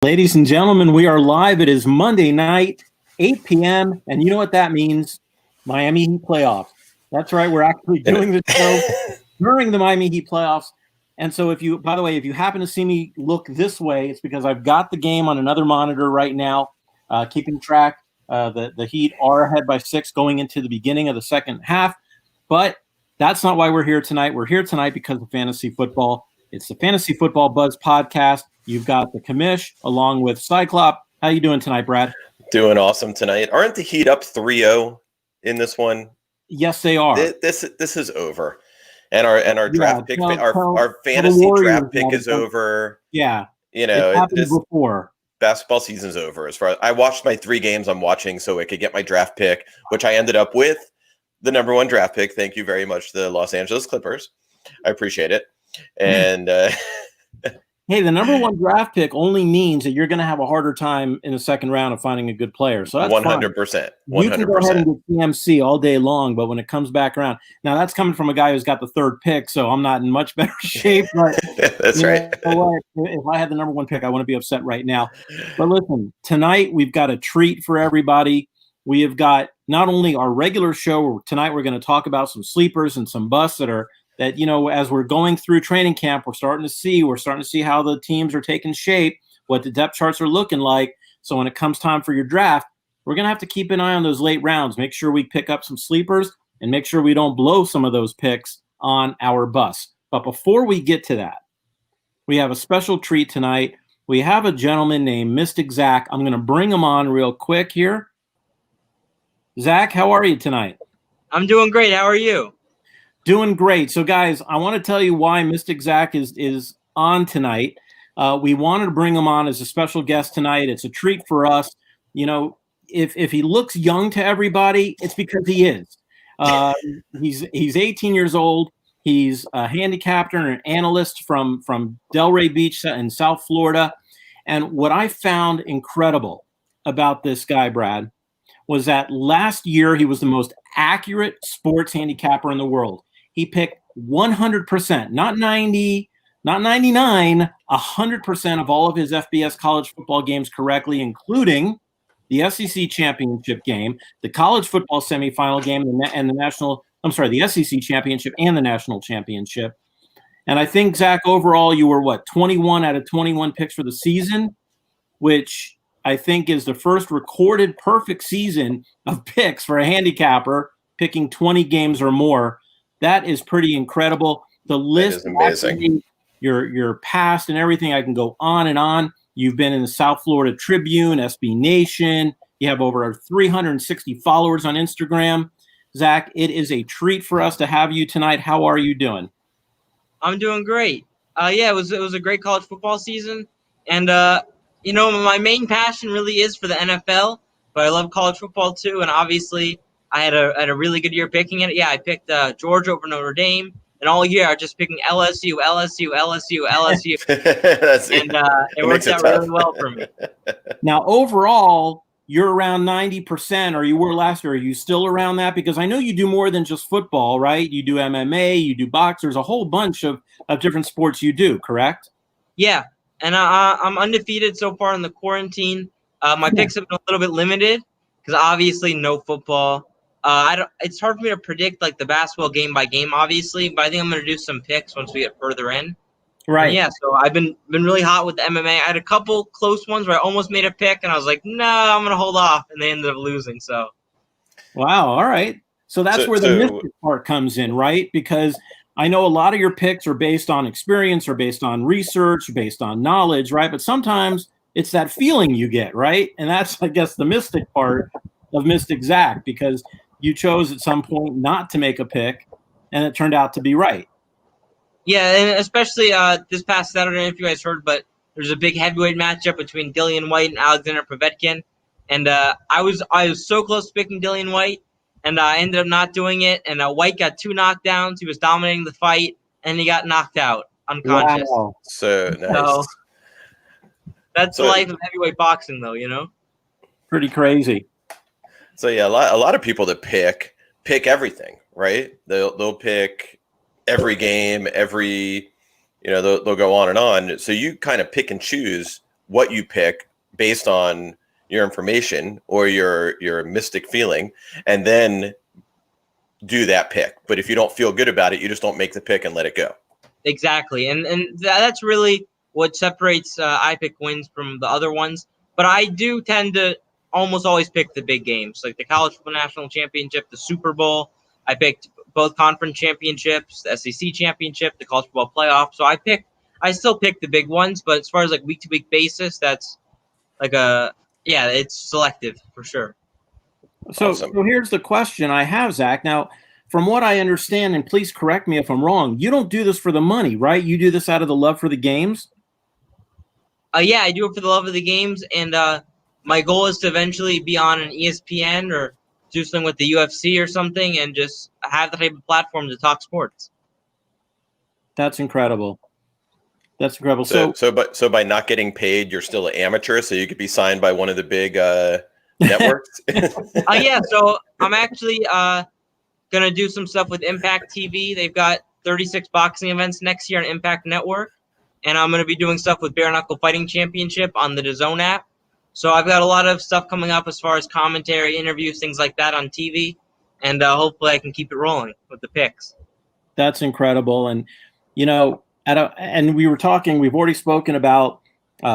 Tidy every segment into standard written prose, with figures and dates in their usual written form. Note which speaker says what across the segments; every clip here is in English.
Speaker 1: Ladies and gentlemen, we are live. It is Monday night, 8 p.m. And you know what that means? Miami Heat playoffs. That's right. We're actually doing the show during the Miami Heat playoffs. And so by the way, if you happen to see me look this way, it's because I've got the game on another monitor right now, keeping track. The Heat are ahead by 6 going into the beginning of the second half. But that's not why we're here tonight. We're here tonight because of fantasy football. It's the Fantasy Football Buzz podcast. You've got the commish along with Cyclop. How you doing tonight, Brad?
Speaker 2: Doing awesome tonight. Aren't the Heat up 3-0 in this one?
Speaker 1: Yes, they are.
Speaker 2: This is over. And our draft pick, our fantasy draft pick is over.
Speaker 1: Yeah.
Speaker 2: You know,
Speaker 1: it happened before.
Speaker 2: Basketball season's over. As far as I watched my 3 games I'm watching so I could get my draft pick, which I ended up with the number 1 draft pick. Thank you very much to the Los Angeles Clippers. I appreciate it. And
Speaker 1: hey, the number 1 draft pick only means that you're going to have a harder time in the second round of finding a good player. So that's
Speaker 2: 100%. 100%.
Speaker 1: You can go ahead and get TMC all day long, but when it comes back around, now that's coming from a guy who's got the 3rd pick, so I'm not in much better shape. But
Speaker 2: that's right.
Speaker 1: If I had the number 1 pick, I wouldn't be upset right now. But listen, tonight we've got a treat for everybody. We have got not only our regular show. Tonight we're going to talk about some sleepers and some busts that, you know, as we're going through training camp, we're starting to see how the teams are taking shape, what the depth charts are looking like. So when it comes time for your draft, we're going to have to keep an eye on those late rounds, make sure we pick up some sleepers and make sure we don't blow some of those picks on our bus. But before we get to that, we have a special treat tonight. We have a gentleman named Mystic Zach. I'm going to bring him on real quick here. Zach, how are you tonight?
Speaker 3: I'm doing great. How are you?
Speaker 1: Doing great. So, guys, I want to tell you why Mystic Zach is on tonight. We wanted to bring him on as a special guest tonight. It's a treat for us. You know, if he looks young to everybody, it's because he is. He's 18 years old. He's a handicapper and an analyst from Delray Beach in South Florida. And what I found incredible about this guy, Brad, was that last year he was the most accurate sports handicapper in the world. He picked 100%, not 90, not 99, 100% of all of his FBS college football games correctly, including the SEC championship game, the college football semifinal game, and the SEC championship and the national championship. And I think, Zach, overall, you were 21 out of 21 picks for the season, which I think is the first recorded perfect season of picks for a handicapper picking 20 games or more. That is pretty incredible. The list,
Speaker 2: that is amazing.
Speaker 1: Your past and everything, I can go on and on. You've been in the South Florida Tribune, SB Nation. You have over 360 followers on Instagram. Zach, it is a treat for us to have you tonight. How are you doing?
Speaker 3: I'm doing great. It was a great college football season. And, you know, my main passion really is for the NFL, but I love college football too. And obviously, I had a really good year picking it. Yeah, I picked Georgia over Notre Dame. And all year, I was just picking LSU. And it worked out really well for me.
Speaker 1: Now, overall, you're around 90%, or you were last year. Are you still around that? Because I know you do more than just football, right? You do MMA, you do box. There's a whole bunch of different sports you do, correct?
Speaker 3: Yeah, and I'm undefeated so far in the quarantine. My picks have been a little bit limited because obviously no football. It's hard for me to predict like the basketball game by game, obviously, but I think I'm going to do some picks once we get further in.
Speaker 1: Right.
Speaker 3: And yeah, so I've been really hot with the MMA. I had a couple close ones where I almost made a pick, and I was like, no, I'm going to hold off, and they ended up losing. So.
Speaker 1: Wow. All right. So that's where the mystic part comes in, right? Because I know a lot of your picks are based on experience or based on research, based on knowledge, right? But sometimes it's that feeling you get, right? And that's, I guess, the mystic part of Mystic Zach, because you chose at some point not to make a pick, and it turned out to be right.
Speaker 3: Yeah, and especially this past Saturday, I don't know if you guys heard, but there's a big heavyweight matchup between Dillian White and Alexander Povetkin. And I was so close to picking Dillian White, and I ended up not doing it. And White got 2 knockdowns. He was dominating the fight, and he got knocked out unconscious.
Speaker 1: Wow.
Speaker 2: So nice.
Speaker 3: So that's the life of heavyweight boxing, though, you know?
Speaker 1: Pretty crazy.
Speaker 2: So yeah, a lot of people that pick everything, right? They'll pick every game, they'll go on and on. So you kind of pick and choose what you pick based on your information or your mystic feeling, and then do that pick. But if you don't feel good about it, you just don't make the pick and let it go.
Speaker 3: Exactly, and that's really what separates I Pick Wins from the other ones. But I do tend to almost always pick the big games, like the College Football National Championship, the Super Bowl. I picked both conference championships, the SEC championship, the College Football Playoff. So I still pick the big ones, but as far as like week to week basis, that's like it's selective for sure.
Speaker 1: So,
Speaker 2: Awesome.
Speaker 1: so here's the question I have, Zach. Now, from what I understand, and please correct me if I'm wrong, you don't do this for the money, right? You do this out of the love for the games?
Speaker 3: Yeah, I do it for the love of the games, and my goal is to eventually be on an ESPN or do something with the UFC or something, and just have the type of platform to talk sports.
Speaker 1: That's incredible. That's incredible.
Speaker 2: So by not getting paid, you're still an amateur, so you could be signed by one of the big networks.
Speaker 3: Yeah. So I'm actually gonna do some stuff with Impact TV. They've got 36 boxing events next year on Impact Network, and I'm gonna be doing stuff with Bare Knuckle Fighting Championship on the DAZN app. So I've got a lot of stuff coming up as far as commentary, interviews, things like that on TV, and hopefully I can keep it rolling with the picks.
Speaker 1: That's incredible. And, and we were talking, we've already spoken about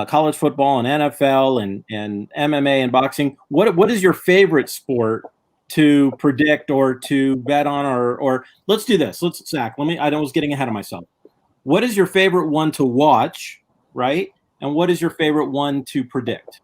Speaker 1: college football and NFL and MMA and boxing. What is your favorite sport to predict or to bet on, or let's do this. Zach, I was getting ahead of myself. What is your favorite one to watch, right? And what is your favorite one to predict?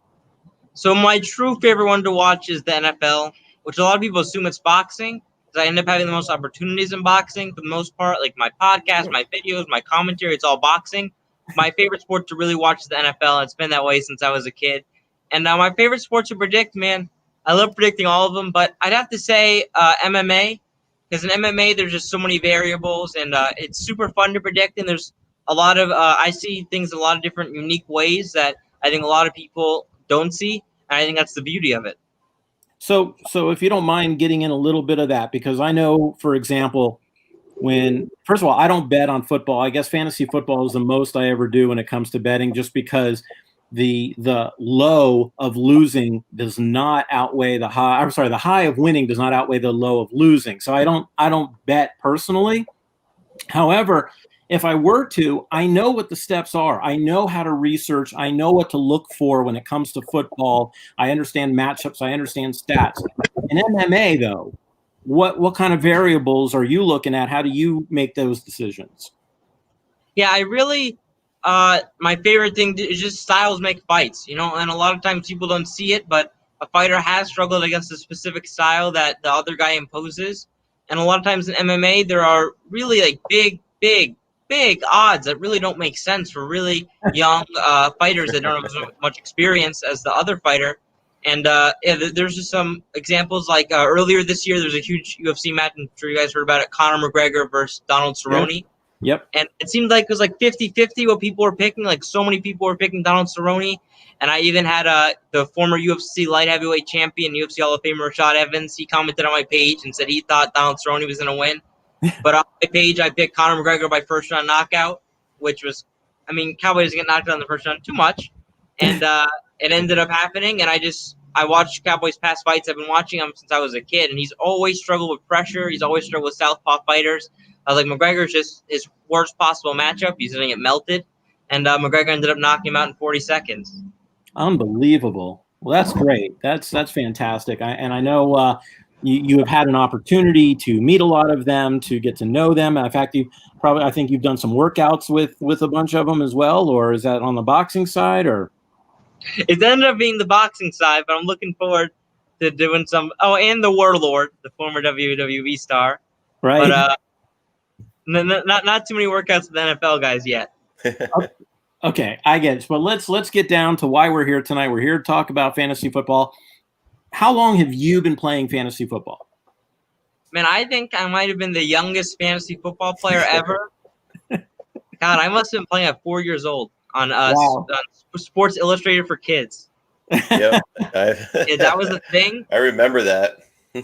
Speaker 3: So my true favorite one to watch is the NFL, which a lot of people assume it's boxing, because I end up having the most opportunities in boxing for the most part. Like my podcast, my videos, my commentary, it's all boxing. My favorite sport to really watch is the NFL, and it's been that way since I was a kid. And my favorite sport to predict, man, I love predicting all of them, but I'd have to say MMA, because in MMA there's just so many variables, and it's super fun to predict, and there's a lot of I see things in a lot of different unique ways that I think a lot of people don't see. I think that's the beauty of it.
Speaker 1: So if you don't mind getting in a little bit of that, because I know, for example, first of all, I don't bet on football. I guess fantasy football is the most I ever do when it comes to betting, just because the low of losing does not outweigh the high. I'm sorry, the high of winning does not outweigh the low of losing. So I don't bet personally. However, if I were to, I know what the steps are. I know how to research. I know what to look for when it comes to football. I understand matchups. I understand stats. In MMA, though, what kind of variables are you looking at? How do you make those decisions?
Speaker 3: Yeah, I really, my favorite thing is just styles make fights, and a lot of times people don't see it, but a fighter has struggled against a specific style that the other guy imposes. And a lot of times in MMA, there are really like big odds that really don't make sense for really young fighters that don't have as much experience as the other fighter. And there's just some examples like earlier this year, there's a huge UFC match. I'm sure you guys heard about it. Conor McGregor versus Donald Cerrone.
Speaker 1: Yep.
Speaker 3: And it seemed like it was like 50-50 what people were picking. Like so many people were picking Donald Cerrone. And I even had the former UFC light heavyweight champion, UFC Hall of Famer Rashad Evans. He commented on my page and said he thought Donald Cerrone was going to win. But on my page, I picked Conor McGregor by first round knockout, which was, Cowboy doesn't get knocked out in the first round too much. And it ended up happening. And I watched Cowboy's past fights. I've been watching him since I was a kid. And he's always struggled with pressure. He's always struggled with southpaw fighters. I was like, McGregor's just his worst possible matchup. He's going to get melted. And McGregor ended up knocking him out in 40 seconds.
Speaker 1: Unbelievable. Well, that's great. That's fantastic. I know you have had an opportunity to meet a lot of them, to get to know them. In fact, I think you've done some workouts with a bunch of them as well, or is that on the boxing side? Or
Speaker 3: it ended up being the boxing side, but I'm looking forward to doing some. Oh, and the Warlord, the former WWE star.
Speaker 1: Right.
Speaker 3: But not too many workouts with the NFL guys yet.
Speaker 1: Okay, I get it. But let's get down to why we're here tonight. We're here to talk about fantasy football. How long have you been playing fantasy football?
Speaker 3: Man, I think I might have been the youngest fantasy football player ever. God, I must have been playing at 4 years old on Sports Illustrated for Kids.
Speaker 2: Yep.
Speaker 3: That was a thing.
Speaker 2: I remember that.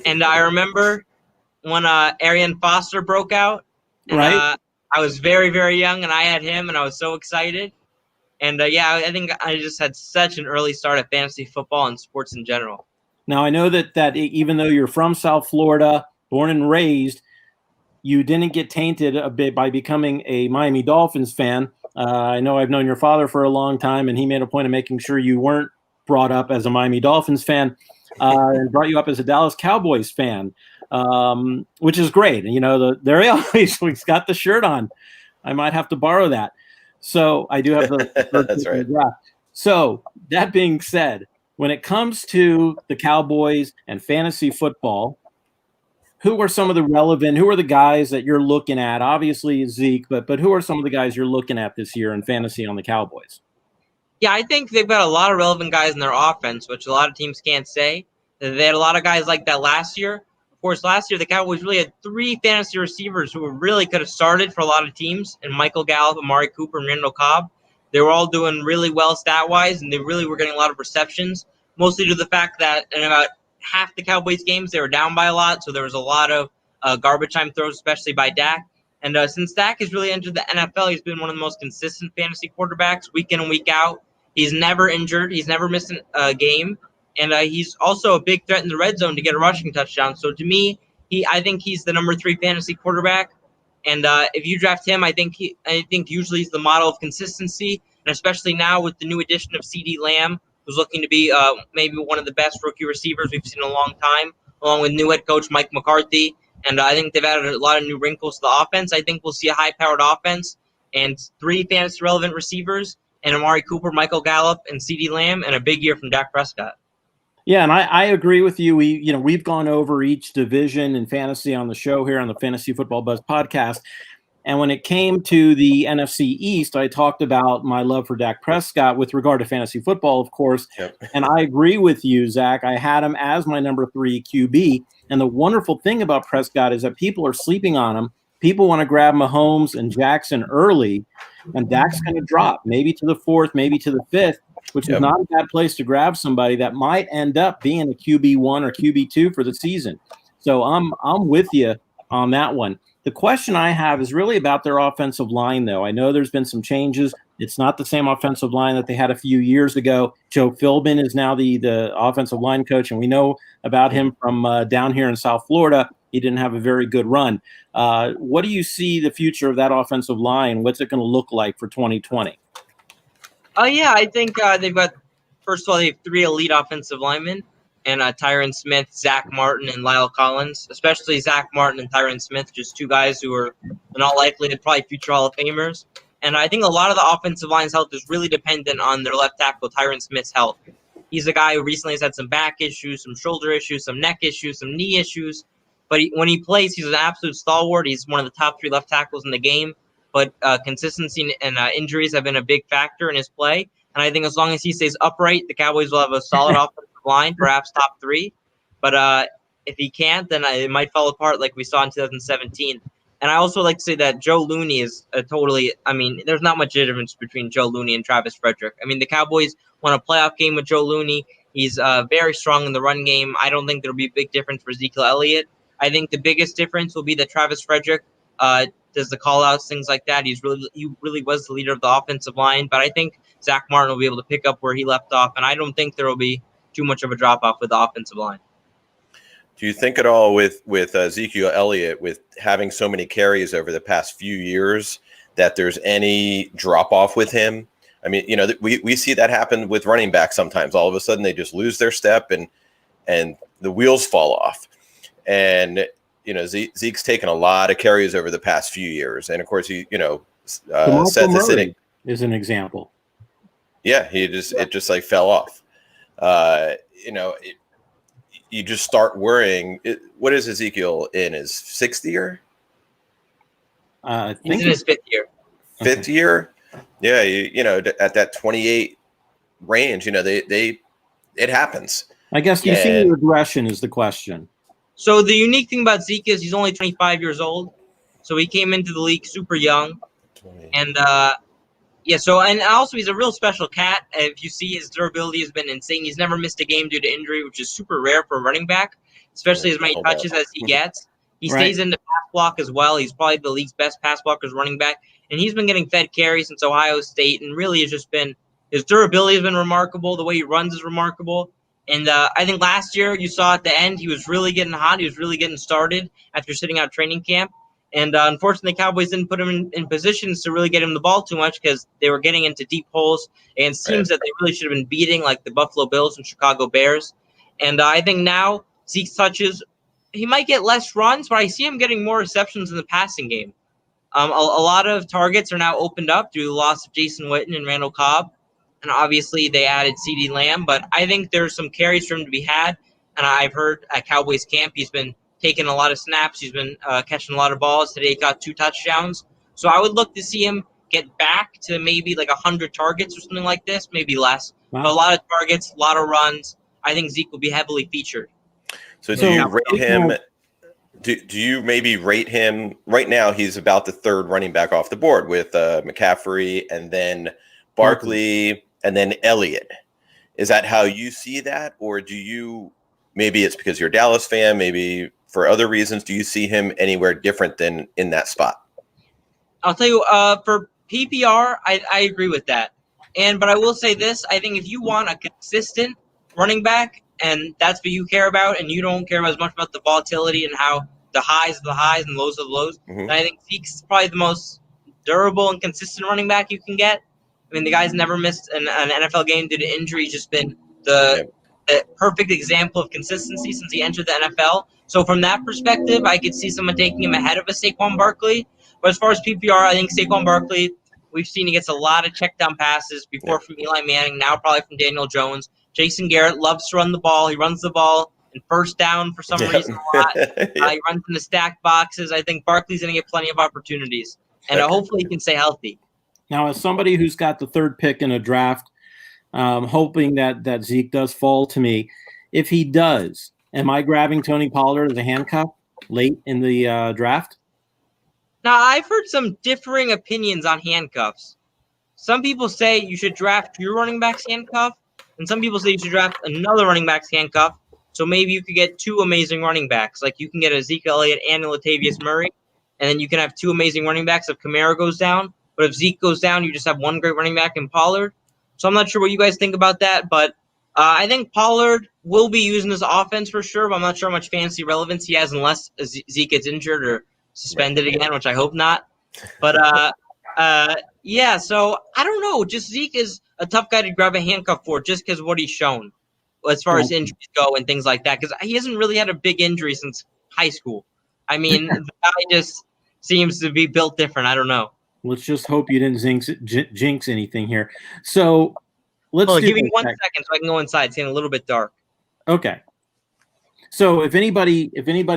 Speaker 3: And I remember when Arian Foster broke out. And,
Speaker 1: right.
Speaker 3: I was very, very young, and I had him, and I was so excited. And I think I just had such an early start at fantasy football and sports in general.
Speaker 1: Now, I know that even though you're from South Florida, born and raised, you didn't get tainted a bit by becoming a Miami Dolphins fan. I know I've known your father for a long time, and he made a point of making sure you weren't brought up as a Miami Dolphins fan and brought you up as a Dallas Cowboys fan, which is great. And, you know, there he always he's got the shirt on. I might have to borrow that. So I do have the
Speaker 2: That's right.
Speaker 1: So that being said, when it comes to the Cowboys and fantasy football, who are the guys that you're looking at? Obviously Zeke, but who are some of the guys you're looking at this year in fantasy on the Cowboys?
Speaker 3: Yeah, I think they've got a lot of relevant guys in their offense, which a lot of teams can't say. They had a lot of guys like that last year. Of course, last year the Cowboys really had 3 fantasy receivers who really could have started for a lot of teams, and Michael Gallup, Amari Cooper, and Randall Cobb. They were all doing really well stat-wise, and they really were getting a lot of receptions, mostly due to the fact that in about half the Cowboys games they were down by a lot, so there was a lot of garbage time throws, especially by Dak. And since Dak has really entered the NFL, he's been one of the most consistent fantasy quarterbacks week in and week out. He's never injured. He's never missed a game. And he's also a big threat in the red zone to get a rushing touchdown. So to me, I think he's the number 3 fantasy quarterback. And if you draft him, I think usually he's the model of consistency. And especially now with the new addition of CeeDee Lamb, who's looking to be maybe one of the best rookie receivers we've seen in a long time, along with new head coach Mike McCarthy. And I think they've added a lot of new wrinkles to the offense. I think we'll see a high-powered offense and 3 fantasy-relevant receivers, and Amari Cooper, Michael Gallup, and CeeDee Lamb, and a big year from Dak Prescott.
Speaker 1: Yeah, and I agree with you. We've gone over each division in fantasy on the show here on the Fantasy Football Buzz podcast. And when it came to the NFC East, I talked about my love for Dak Prescott with regard to fantasy football, of course.
Speaker 2: Yep.
Speaker 1: And I agree with you, Zach. I had him as my number 3 QB. And the wonderful thing about Prescott is that people are sleeping on him. People want to grab Mahomes and Jackson early, and Dak's going to drop maybe to the 4th, maybe to the 5th, which is not a bad place to grab somebody that might end up being a QB1 or QB2 for the season. So I'm with you on that one. The question I have is really about their offensive line, though. I know there's been some changes. It's not the same offensive line that they had a few years ago. Joe Philbin is now the offensive line coach, and we know about him from down here in South Florida. He didn't have a very good run. What do you see the future of that offensive line? What's it going to look like for 2020?
Speaker 3: I think they've got, first of all, they have 3 elite offensive linemen, and Tyron Smith, Zach Martin, and Lyle Collins, especially Zach Martin and Tyron Smith, just 2 guys who are in all likelihood probably future Hall of Famers. And I think a lot of the offensive line's health is really dependent on their left tackle, Tyron Smith's health. He's a guy who recently has had some back issues, some shoulder issues, some neck issues, some knee issues. But when he plays, he's an absolute stalwart. He's one of the top 3 left tackles in the game. But consistency and injuries have been a big factor in his play. And I think as long as he stays upright, the Cowboys will have a solid offensive line, perhaps top 3. But if he can't, then it might fall apart like we saw in 2017. And I also like to say that Joe Looney is there's not much difference between Joe Looney and Travis Frederick. I mean, the Cowboys won a playoff game with Joe Looney. He's very strong in the run game. I don't think there'll be a big difference for Ezekiel Elliott. I think the biggest difference will be that Travis Frederick does the call-outs, things like that. He really was the leader of the offensive line. But I think Zach Martin will be able to pick up where he left off, and I don't think there will be too much of a drop-off with the offensive line.
Speaker 2: Do you think at all with Ezekiel Elliott, with having so many carries over the past few years, that there's any drop-off with him? I mean, we see that happen with running backs sometimes. All of a sudden, they just lose their step and the wheels fall off. And Zeke's taken a lot of carries over the past few years, and of course, set the sitting
Speaker 1: is an example.
Speaker 2: Yeah, it just like fell off. You just start worrying. What is Ezekiel in his 6th year?
Speaker 3: He's in his 5th year.
Speaker 2: 5th year, yeah. At that 28 range, it happens.
Speaker 1: I guess do you see the regression is the question.
Speaker 3: So the unique thing about Zeke is he's only 25 years old. So he came into the league super young. 20. And and also he's a real special cat. If you see, his durability has been insane. He's never missed a game due to injury, which is super rare for a running back, especially as many touches as he gets. He stays in the pass block as well. He's probably the league's best pass blocker as running back. and he's been getting fed carries since Ohio State, and really has just been his durability has been remarkable. The way he runs is remarkable. And I think last year you saw at the end he was really getting hot. He was really getting started after sitting out training camp. And unfortunately, the Cowboys didn't put him in positions to really get him the ball too much because they were getting into deep holes and teams that they really should have been beating, like the Buffalo Bills and Chicago Bears. And I think now Zeke touches, he might get less runs, but I see him getting more receptions in the passing game. A lot of targets are now opened up due to the loss of Jason Witten and Randall Cobb. And obviously they added CeeDee Lamb, but I think there's some carries for him to be had. And I've heard at Cowboys camp he's been taking a lot of snaps. He's been catching a lot of balls. Today he got 2 touchdowns. So I would look to see him get back to maybe like 100 targets or something like this, maybe less.
Speaker 1: Wow.
Speaker 3: But a lot of targets, a lot of runs. I think Zeke will be heavily featured.
Speaker 2: So do you rate him? Do you maybe rate him right now? He's about the 3rd running back off the board with McCaffrey and then Barkley and then Elliott. Is that how you see that? Or do you, maybe it's because you're a Dallas fan, maybe for other reasons, do you see him anywhere different than in that spot?
Speaker 3: I'll tell you, for PPR, I agree with that. But I will say this, I think if you want a consistent running back, and that's what you care about, and you don't care as much about the volatility and how the highs are the highs and lows are the lows, then I think Zeke's probably the most durable and consistent running back you can get. I mean, the guy's never missed an NFL game due to injury. He's just been the perfect example of consistency since he entered the NFL. So from that perspective, I could see someone taking him ahead of a Saquon Barkley. But as far as PPR, I think Saquon Barkley, we've seen he gets a lot of check down passes before from Eli Manning, now probably from Daniel Jones. Jason Garrett loves to run the ball. He runs the ball in first down for some reason a lot. He runs in the stacked boxes. I think Barkley's going to get plenty of opportunities. And hopefully he can stay healthy.
Speaker 1: Now, as somebody who's got the 3rd pick in a draft, hoping that Zeke does fall to me, if he does, am I grabbing Tony Pollard as a handcuff late in the draft?
Speaker 3: Now, I've heard some differing opinions on handcuffs. Some people say you should draft your running back's handcuff, and some people say you should draft another running back's handcuff. So maybe you could get 2 amazing running backs. Like you can get Ezekiel Elliott and Latavius Murray, and then you can have 2 amazing running backs if Kamara goes down. But if Zeke goes down, you just have 1 great running back in Pollard. So I'm not sure what you guys think about that, but I think Pollard will be using this offense for sure, but I'm not sure how much fantasy relevance he has unless Zeke gets injured or suspended again, which I hope not. But yeah, so I don't know. Just Zeke is a tough guy to grab a handcuff for just because of what he's shown as far as injuries go and things like that, because he hasn't really had a big injury since high school. I mean, the guy just seems to be built different. I don't know.
Speaker 1: Let's just hope you didn't jinx anything here. So let's
Speaker 3: give me 1 second so I can go inside. It's getting a little bit dark.
Speaker 1: Okay. So if anybody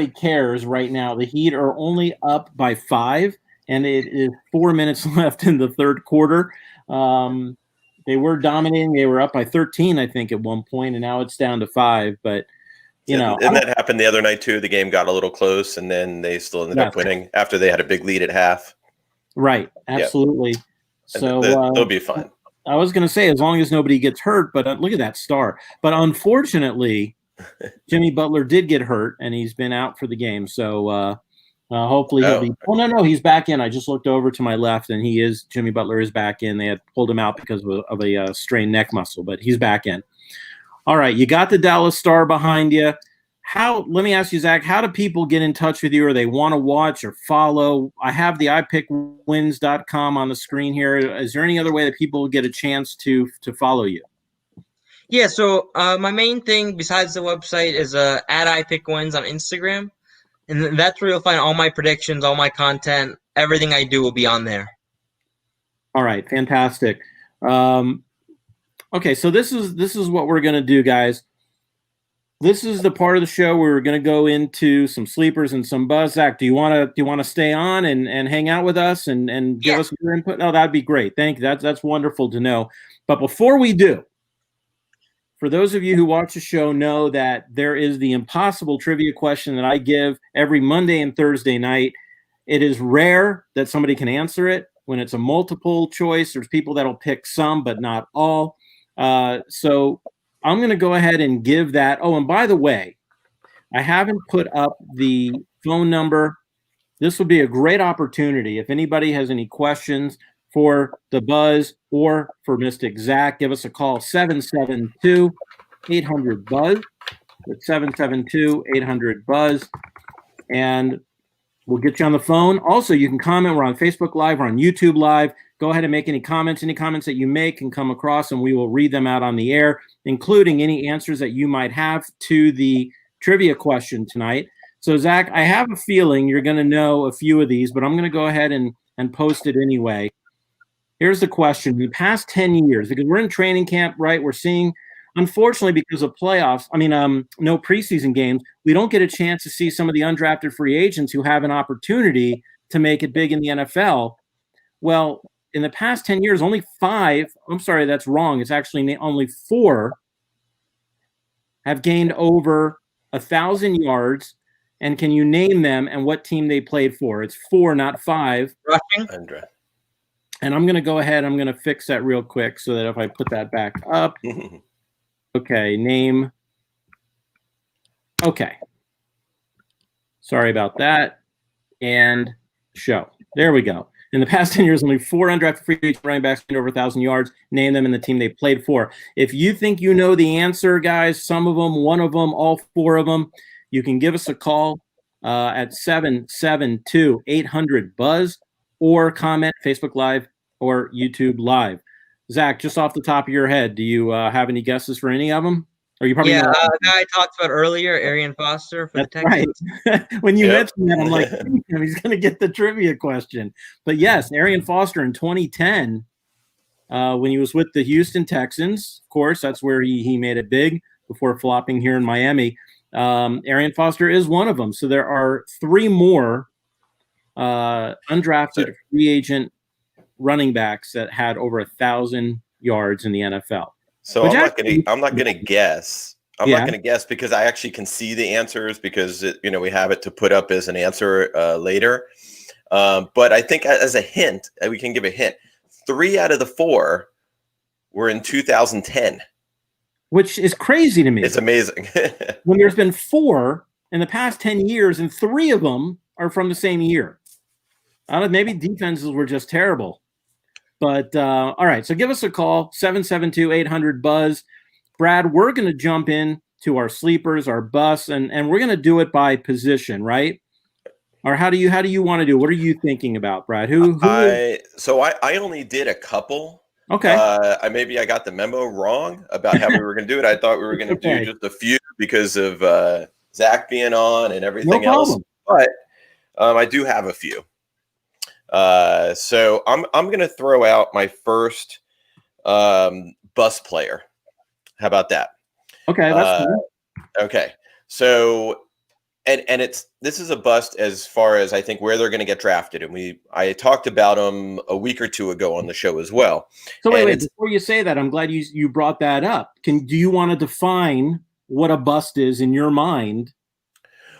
Speaker 1: cares right now, the Heat are only up by 5, and it is 4 minutes left in the 3rd quarter. They were dominating. They were up by 13, I think, at one point, and now it's down to 5. But you know,
Speaker 2: and that happened the other night too. The game got a little close, and then they still ended up winning after they had a big lead at half.
Speaker 1: Right. Absolutely.
Speaker 2: Yep.
Speaker 1: So
Speaker 2: they'll be fine.
Speaker 1: I was going to say, as long as nobody gets hurt, but look at that star. But unfortunately, Jimmy Butler did get hurt, and he's been out for the game. So hopefully he'll be. Oh no, he's back in. I just looked over to my left, and Jimmy Butler is back in. They had pulled him out because of a strained neck muscle, but he's back in. All right, you got the Dallas Star behind you. Let me ask you, Zach, how do people get in touch with you, or they want to watch or follow? I have the ipickwins.com on the screen here. Is there any other way that people get a chance to follow you?
Speaker 3: Yeah, so my main thing besides the website is at @ipickwins on Instagram. And that's where you'll find all my predictions, all my content, everything I do will be on there.
Speaker 1: All right, fantastic. Okay, so this is what we're going to do, guys. This is the part of the show where we're going to go into some sleepers and some buzz. Zach, do you want to stay on and hang out with us and give us your input? No, that'd be great. Thank you. That's wonderful to know. But before we do, for those of you who watch the show know that there is the impossible trivia question that I give every Monday and Thursday night. It is rare that somebody can answer it. When it's a multiple choice, there's people that'll pick some, but not all. So I'm going to go ahead and give that. Oh, and by the way, I haven't put up the phone number this would be a great opportunity. If anybody has any questions for the Buzz or for Mystic Zach, give us a call, 772-800-BUZZ. It's 772-800-BUZZ. And we'll get you on the phone. Also, you can comment. We're on Facebook Live. We're on YouTube Live. Go ahead and make any comments. Any comments that you make can come across, and we will read them out on the air, including any answers that you might have to the trivia question tonight. So, Zach, I have a feeling you're going to know a few of these, but I'm going to go ahead and post it anyway. Here's the question. In the past 10 years, because we're in training camp, right, we're seeing, unfortunately, because of playoffs, no preseason games, we don't get a chance to see some of the undrafted free agents who have an opportunity to make it big in the NFL. Well, in the past 10 years, only 5, I'm sorry, that's wrong. It's actually only 4 have gained over 1,000 yards. And can you name them and what team they played for? It's 4, not 5.
Speaker 3: Rushing.
Speaker 1: And I'm going to go ahead. I'm going to fix that real quick so that if I put that back up. Okay, name. Okay. Sorry about that. And show. There we go. In the past 10 years, only 4 undrafted free agent running backs gained over 1,000 yards. Name them and the team they played for. If you think you know the answer, guys, some of them, one of them, all 4 of them, you can give us a call at 772-800-BUZZ or comment Facebook Live or YouTube Live. Zach, just off the top of your head, do you have any guesses for any of them? Or you probably
Speaker 3: the guy I talked about earlier, Arian Foster for the Texans.
Speaker 1: Right. When you mentioned that, I'm like, he's going to get the trivia question. But yes, Arian Foster in 2010, when he was with the Houston Texans, of course, that's where he made it big before flopping here in Miami. Arian Foster is one of them. So there are 3 more undrafted free agent running backs that had over 1,000 yards in the NFL.
Speaker 2: So I'm not going to guess. I'm not going to guess because I actually can see the answers because we have it to put up as an answer later. But I think as a hint, we can give a hint. 3 out of the 4 were in 2010.
Speaker 1: Which is crazy to me.
Speaker 2: It's amazing.
Speaker 1: When there's been 4 in the past 10 years, and 3 of them are from the same year. I don't know, maybe defenses were just terrible. But, all right, so give us a call, 772-800-BUZZ. Brad, we're going to jump in to our sleepers, our busts, and we're going to do it by position, right? Or how do you want to do it? What are you thinking about, Brad?
Speaker 2: I only did a couple.
Speaker 1: Okay.
Speaker 2: I got the memo wrong about how we were going to do it. I thought we were going to do just a few because of Zach being on and everything else. But I do have a few. So I'm going to throw out my first bus player. How about that?
Speaker 1: Okay, that's cool.
Speaker 2: Okay. So and this is a bust as far as I think where they're going to get drafted, and I talked about them a week or 2 ago on the show as well.
Speaker 1: So wait, before you say that, I'm glad you brought that up. Do you want to define what a bust is in your mind?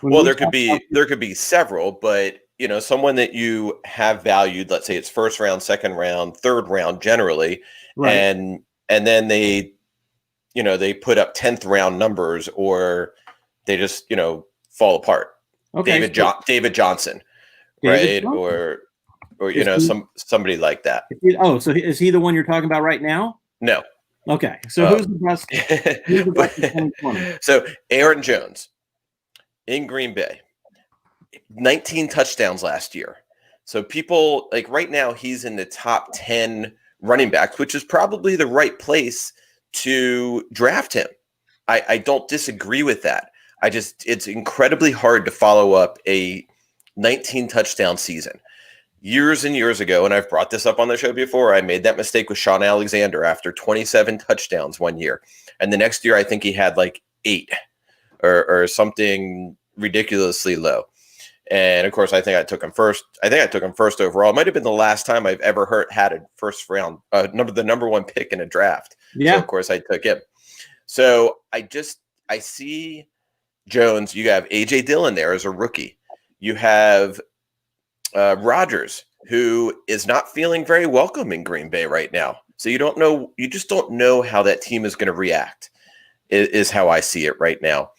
Speaker 2: Well, there could be several, but someone that you have valued, let's say it's first round, second round, third round generally, right. and then they put up 10th round numbers or they just fall apart.
Speaker 1: Okay.
Speaker 2: David Johnson, right? Or somebody like that.
Speaker 1: So is he the one you're talking about right now?
Speaker 2: No.
Speaker 1: Okay. So who's the best? Who's the best in 2020?
Speaker 2: So Aaron Jones in Green Bay, 19 touchdowns last year. So people like right now he's in the top 10 running backs, which is probably the right place to draft him. I don't disagree with that. It's incredibly hard to follow up a 19 touchdown season. Years and years ago, and I've brought this up on the show before, I made that mistake with Sean Alexander after 27 touchdowns one year. And the next year, I think he had like 8 or something ridiculously low. And of course, I think I took him first. I think I took him first overall. It might have been the last time I've ever had a first round, the number 1 pick in a draft. Yeah. So of course I took him. So I see Jones. You have AJ Dillon there as a rookie. You have Rodgers, who is not feeling very welcome in Green Bay right now. So you just don't know how that team is going to react. Is how I see it right now.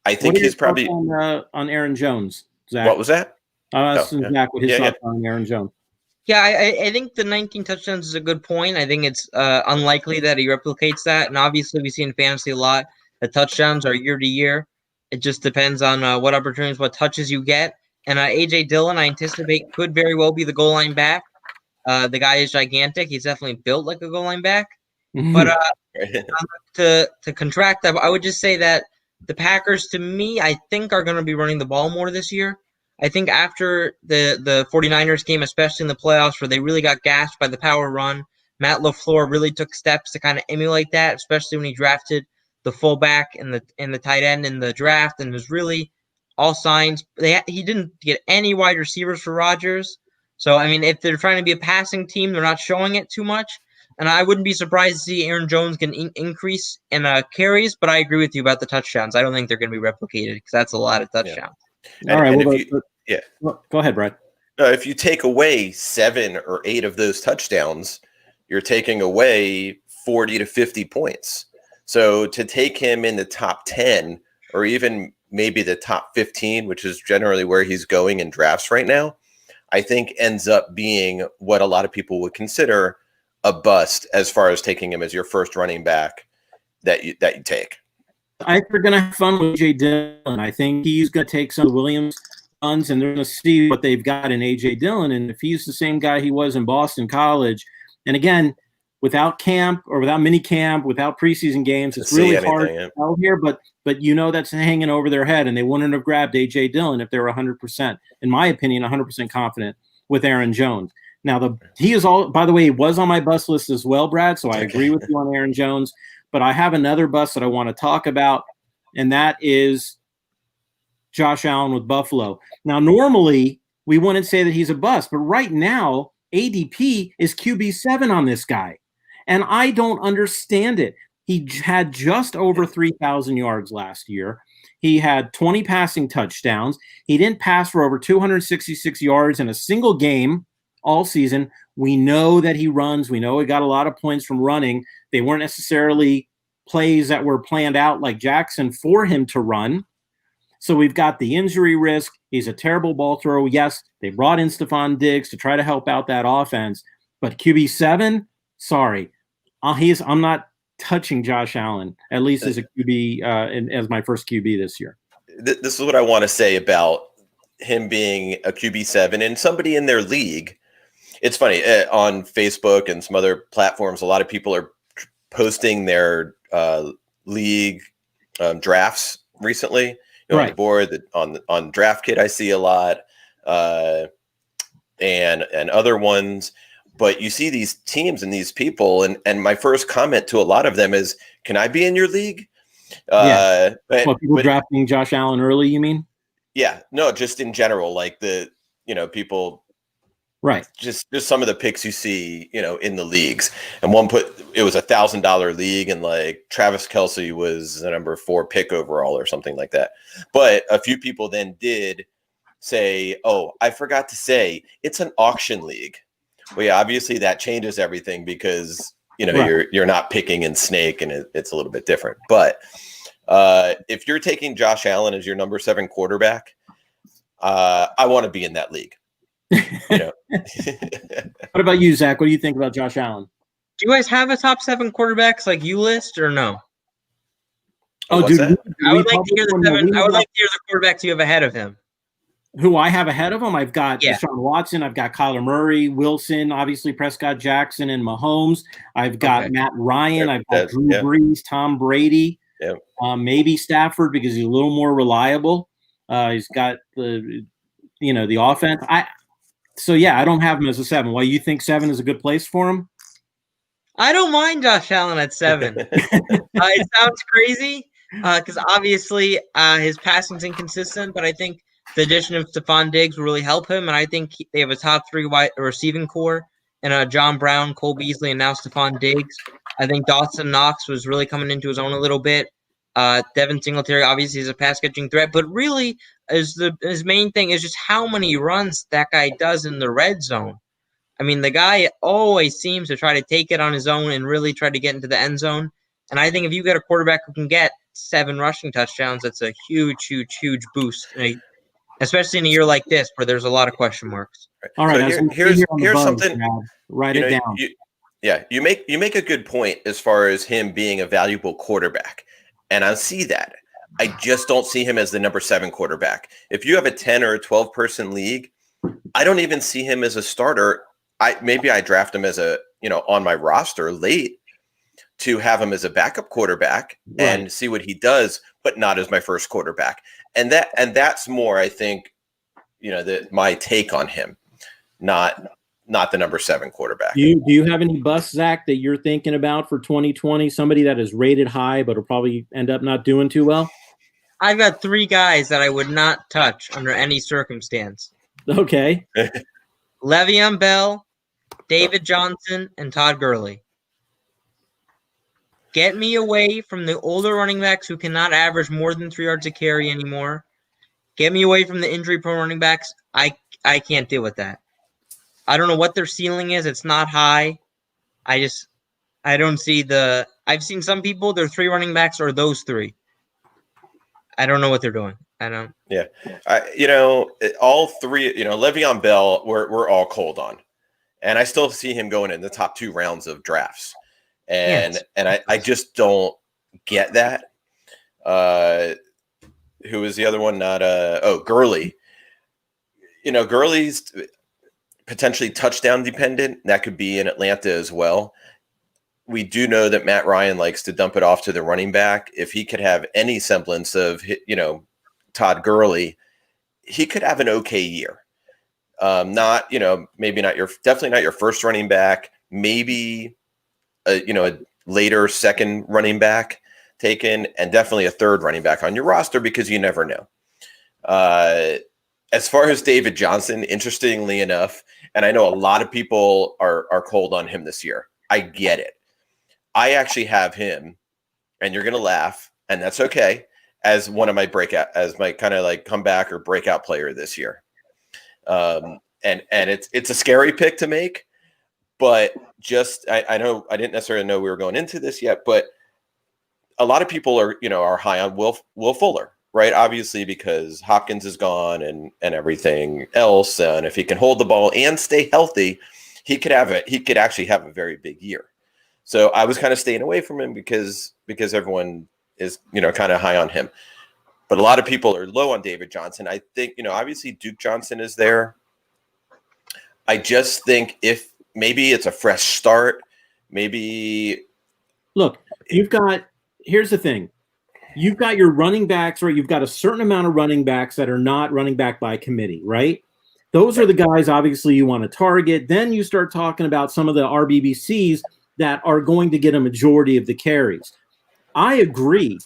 Speaker 2: I think he's probably
Speaker 1: on Aaron Jones. Zach?
Speaker 2: What was that?
Speaker 1: This is Zach with his thoughts on Aaron Jones.
Speaker 3: Yeah, I think the 19 touchdowns is a good point. I think it's unlikely that he replicates that. And obviously, we see in fantasy a lot that touchdowns are year to year. It just depends on what opportunities, what touches you get. And A.J. Dillon, I anticipate, could very well be the goal line back. The guy is gigantic. He's definitely built like a goal line back. But to contract that, I would just say that the Packers, to me, I think are going to be running the ball more this year. I think after the 49ers game, especially in the playoffs, where they really got gashed by the power run, Matt LaFleur really took steps to kind of emulate that, especially when he drafted the fullback and the tight end in the draft, and was really all signs. He didn't get any wide receivers for Rodgers. So, I mean, if they're trying to be a passing team, they're not showing it too much. And I wouldn't be surprised to see Aaron Jones get an increase in carries, but I agree with you about the touchdowns. I don't think they're going to be replicated because that's a lot of touchdowns.
Speaker 2: Yeah.
Speaker 1: All right. Go ahead, Brad.
Speaker 2: If you take away 7 or 8 of those touchdowns, you're taking away 40 to 50 points. So to take him in the top 10 or even maybe the top 15, which is generally where he's going in drafts right now, I think ends up being what a lot of people would consider a bust as far as taking him as your first running back that you take.
Speaker 1: I think they're going to have fun with A.J. Dillon. I think he's going to take some of Williams' runs, and they're going to see what they've got in A.J. Dillon. And if he's the same guy he was in Boston College, and again, without camp or without mini camp, without preseason games, it's really hard to tell here. But that's hanging over their head, and they wouldn't have grabbed A.J. Dillon if they were 100%, in my opinion, 100% confident with Aaron Jones. Now, he is all. By the way, he was on my bust list as well, Brad. So I agree with you on Aaron Jones. But I have another bust that I want to talk about, and that is Josh Allen with Buffalo. Now, normally we wouldn't say that he's a bust, but right now ADP is QB7 on this guy, and I don't understand it. He had just over 3,000 yards last year. He had 20 passing touchdowns. He didn't pass for over 266 yards in a single game all season. We know that he runs. We know he got a lot of points from running. They weren't necessarily plays that were planned out like Jackson for him to run. So we've got the injury risk. He's a terrible ball thrower. Yes, they brought in Stephon Diggs to try to help out that offense. But QB7, sorry. I'm not touching Josh Allen, at least as a QB, as my first QB this year.
Speaker 2: This is what I want to say about him being a QB7 and somebody in their league. It's funny, on Facebook and some other platforms, a lot of people are posting their league drafts recently. On the board, on DraftKit, I see a lot, and other ones. But you see these teams and these people, and my first comment to a lot of them is, "Can I be in your league?"
Speaker 1: People drafting Josh Allen early, you mean?
Speaker 2: Yeah, no, just in general, like people.
Speaker 1: Right.
Speaker 2: Just some of the picks you see, in the leagues. And it was $1,000 league, and like Travis Kelce was the number 4 pick overall or something like that. But a few people then did say, "Oh, I forgot to say it's an auction league." Well, yeah, obviously that changes everything because you're not picking in Snake, and it's a little bit different. But if you're taking Josh Allen as your number 7 quarterback, I want to be in that league.
Speaker 1: What about you, Zach? What do you think about Josh Allen?
Speaker 3: Do you guys have a top 7 quarterbacks like you list or no?
Speaker 1: Oh, dude,
Speaker 3: I would like to hear the quarterbacks you have ahead of him.
Speaker 1: Who I have ahead of him? I've got Deshaun Watson. I've got Kyler Murray, Wilson, obviously Prescott, Jackson, and Mahomes. I've got Matt Ryan. I've got Drew Brees, Tom Brady, maybe Stafford because he's a little more reliable. He's got the offense. I don't have him as a 7. Why, you think 7 is a good place for him?
Speaker 3: I don't mind Josh Allen at 7. It sounds crazy because obviously his passing's inconsistent, but I think the addition of Stephon Diggs will really help him, and I think they have a top 3 wide receiving core and John Brown, Cole Beasley, and now Stephon Diggs. I think Dawson Knox was really coming into his own a little bit. Devin Singletary obviously is a pass catching threat, but really his main thing is just how many runs that guy does in the red zone. I mean, the guy always seems to try to take it on his own and really try to get into the end zone. And I think if you get a quarterback who can get 7 rushing touchdowns, that's a huge, huge, huge boost. especially in a year like this where there's a lot of question marks.
Speaker 1: All right,
Speaker 2: So
Speaker 1: as we
Speaker 2: here's
Speaker 1: sit here on the buzz,
Speaker 2: something.
Speaker 1: Brad, write
Speaker 2: You
Speaker 1: it
Speaker 2: know,
Speaker 1: down.
Speaker 2: you make a good point as far as him being a valuable quarterback, and I see that. I just don't see him as the number 7 quarterback. If you have a 10 or a 12 person league, I don't even see him as a starter. Maybe I draft him as a on my roster late to have him as a backup quarterback and see what he does, but not as my first quarterback. And that's more, I think, my take on him, not the number 7 quarterback.
Speaker 1: Do you have any busts, Zach, that you're thinking about for 2020? Somebody that is rated high but will probably end up not doing too well?
Speaker 3: I've got 3 guys that I would not touch under any circumstance.
Speaker 1: Okay.
Speaker 3: Le'Veon Bell, David Johnson, and Todd Gurley. Get me away from the older running backs who cannot average more than 3 yards a carry anymore. Get me away from the injury-prone running backs. I can't deal with that. I don't know what their ceiling is. It's not high. I don't see the – I've seen some people, their 3 running backs are those 3. I don't know what they're doing. I don't.
Speaker 2: Yeah. All 3, Le'Veon Bell, we're all cold on. And I still see him going in the top 2 rounds of drafts. And I just don't get that. Who is the other one? Gurley. Gurley's potentially touchdown dependent. That could be in Atlanta as well. We do know that Matt Ryan likes to dump it off to the running back. If he could have any semblance of, Todd Gurley, he could have an okay year. Maybe definitely not your first running back, maybe a later second running back taken, and definitely a third running back on your roster because you never know. As far as David Johnson, interestingly enough, and I know a lot of people are cold on him this year. I get it. I actually have him, and you're going to laugh, and that's okay, as one of my as my kind of like comeback or breakout player this year. And it's a scary pick to make, but I know I didn't necessarily know we were going into this yet, but a lot of people are high on Will Fuller, right? Obviously, because Hopkins is gone and everything else, and if he can hold the ball and stay healthy, he could actually have a very big year. So I was kind of staying away from him because everyone is kind of high on him, but a lot of people are low on David Johnson. I think obviously Duke Johnson is there. I just think if maybe it's a fresh start, maybe
Speaker 1: look, here's the thing. You've got your running backs, right? You've got a certain amount of running backs that are not running back by committee, right? Those are the guys obviously you want to target. Then you start talking about some of the RBBCs that are going to get a majority of the carries. I agree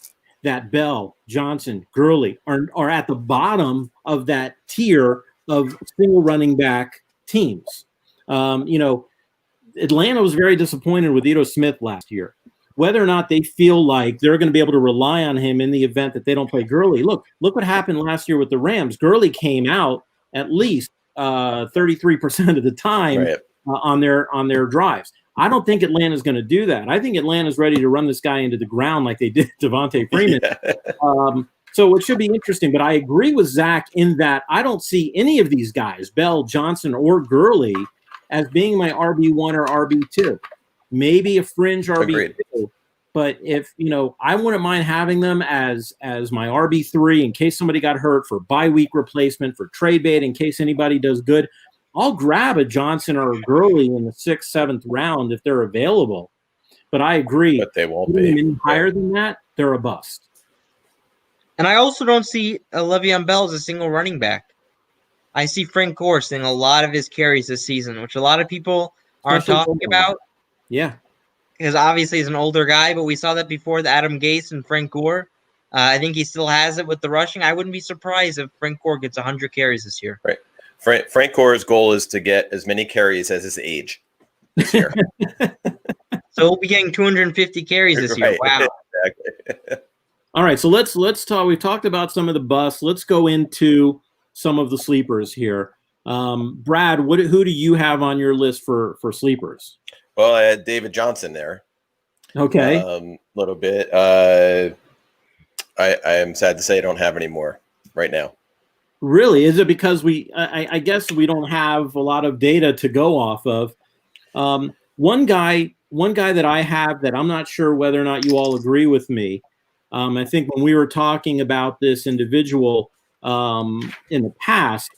Speaker 1: that Bell, Johnson, Gurley are at the bottom of that tier of single running back teams. Atlanta was very disappointed with Ito Smith last year. Whether or not they feel like they're going to be able to rely on him in the event that they don't play Gurley. Look what happened last year with the Rams. Gurley came out at least 33% of the time on their drives. I don't think Atlanta's going to do that. I think Atlanta's ready to run this guy into the ground like they did Devontae Freeman. So it should be interesting. But I agree with Zach in that I don't see any of these guys, Bell, Johnson, or Gurley, as being my RB1 or RB2. Maybe a fringe RB2.
Speaker 2: Agreed.
Speaker 1: But if, I wouldn't mind having them as my RB3 in case somebody got hurt, for bye week replacement, for trade bait in case anybody does good. I'll grab a Johnson or a Gurley in the 6th, 7th round if they're available. But I agree.
Speaker 2: But they won't be.
Speaker 1: Any higher than that, they're a bust.
Speaker 3: And I also don't see Le'Veon Bell as a single running back. I see Frank Gore seeing a lot of his carries this season, which a lot of people aren't talking about.
Speaker 1: Yeah.
Speaker 3: Because obviously he's an older guy, but we saw that before the Adam Gase and Frank Gore. I think he still has it with the rushing. I wouldn't be surprised if Frank Gore gets 100 carries this year.
Speaker 2: Right. Frank Gore's goal is to get as many carries as his age this year.
Speaker 3: So he'll be getting 250 carries this year. Wow.
Speaker 2: Exactly.
Speaker 1: All right, so let's talk. We've talked about some of the busts. Let's go into some of the sleepers here. Brad, who do you have on your list for sleepers?
Speaker 2: Well, I had David Johnson there.
Speaker 1: Okay.
Speaker 2: A little bit. I am sad to say I don't have any more right now.
Speaker 1: Really? Is it because I guess we don't have a lot of data to go off of? One guy that I have that I'm not sure whether or not you all agree with me. I think when we were talking about this individual in the past,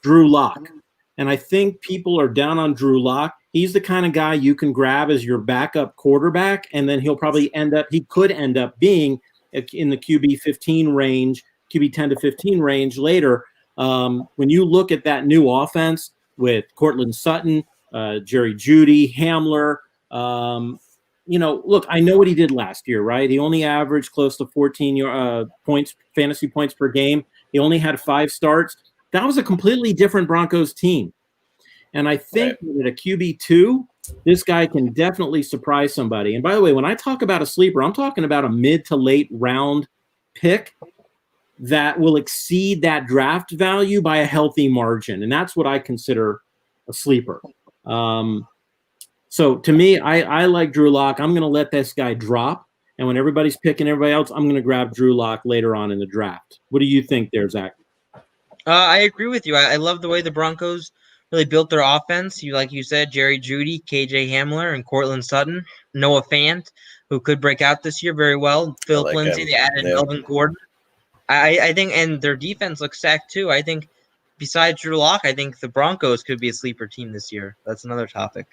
Speaker 1: Drew Lock. And I think people are down on Drew Lock. He's the kind of guy you can grab as your backup quarterback, and then he could end up being in the QB 15 range, QB 10 to 15 range later. When you look at that new offense with Cortland Sutton, Jerry Jeudy, Hamler, look, I know what he did last year, right? He only averaged close to 14 points, fantasy points per game. He only had 5 starts. That was a completely different Broncos team. And I think that at a QB2, this guy can definitely surprise somebody. And by the way, when I talk about a sleeper, I'm talking about a mid to late round pick that will exceed that draft value by a healthy margin. And that's what I consider a sleeper. So to me, I like Drew Lock. I'm going to let this guy drop. And when everybody's picking everybody else, I'm going to grab Drew Lock later on in the draft. What do you think there, Zach?
Speaker 3: I agree with you. I love the way the Broncos really built their offense. Like you said, Jerry Jeudy, KJ Hamler, and Cortland Sutton, Noah Fant, who could break out this year very well. Philip Lindsay, they added Melvin Gordon. I think, and their defense looks stacked too. I think besides Drew Lock, I think the Broncos could be a sleeper team this year. That's another topic.